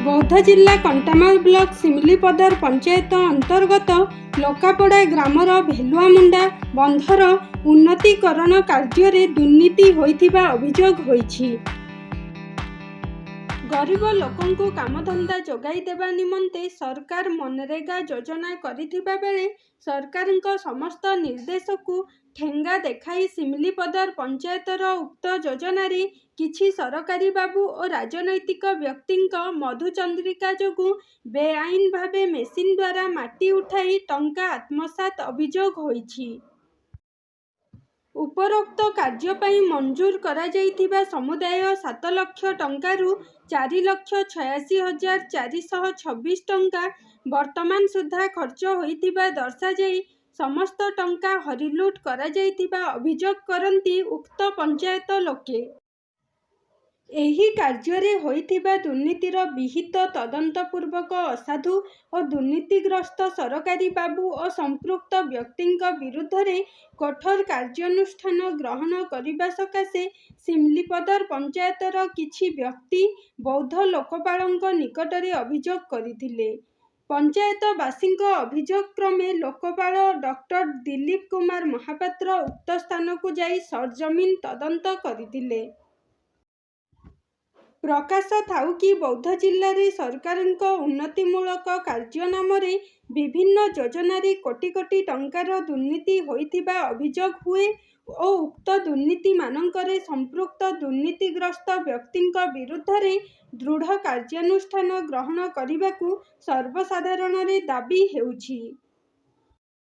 बौद्ध जिला कंटामाल ब्लॉक सिमलीपदर पंचायत अंतर्गत लोकापड़ा ग्रामर भेलुआमुंडा बंधर उन्नतीकरण कार्य दुर्नीति होइथिबा अभियोग होइछि। गरीब लोकंकु कामधंदा जोगाई देबा निमंते सरकार मनरेगा योजना करिथिबा बेले सरकारଙ୍କ समस्त निर्देशकु ठेंगा देखाई सिमलीपदर पंचायतर उक्त योजनारे किछि सरकारी बाबू और राजनैतिक व्यक्तिंक मधुचंद्रिका जोगु बेआईन भावे मेसिन द्वारा माटी उठाई टंका आत्मसात अभियोग होइछि। उपरोक्त कार्य पई मंजूर करा जाइथिबा समुदाय 7 लाख टंकारु 4,86,426 टंका वर्तमान सुधा खर्च होइथिबा दर्शा जाई समस्त टंका हरिलुट करा जाइथिबा अभियोग करंती उक्त पंचायत लोके। एही कार्य होइथिबा दुर्नीतिर विहित तदंतपूर्वक असाधु और दुर्नीतिग्रस्त सरकारी बाबू और संपृक्त व्यक्तिंक विरुद्धरे कठोर कार्यानुष्ठान ग्रहण करिबा सकाशे सिमलीपदर पंचायतर किछि व्यक्ति बौद्ध लोकपालଙ୍କ निकटरे अभियोग करिथिले। पंचायतवासीଙ୍କ अभियोग क्रमे लोकपाल डॉक्टर दिलीप कुमार महापात्र उक्त स्थान को जाई सरजमीन तदंत करिथिले। प्रकाश थाउ कि बौद्ध जिले में सरकारଙ୍କ उन्नतिमूलक कार्य नाम विभिन्न योजनारे कोटी कोटी टंकार दुर्नीति होइथिबा अभियोग हुए और उक्त दुर्नीति मानकरे संपृक्त दुर्नीतिग्रस्त व्यक्तिंक विरुद्धरे दृढ़ कार्यानुष्ठान ग्रहण करिबाकु सर्वसाधारण दाबी हेउछि।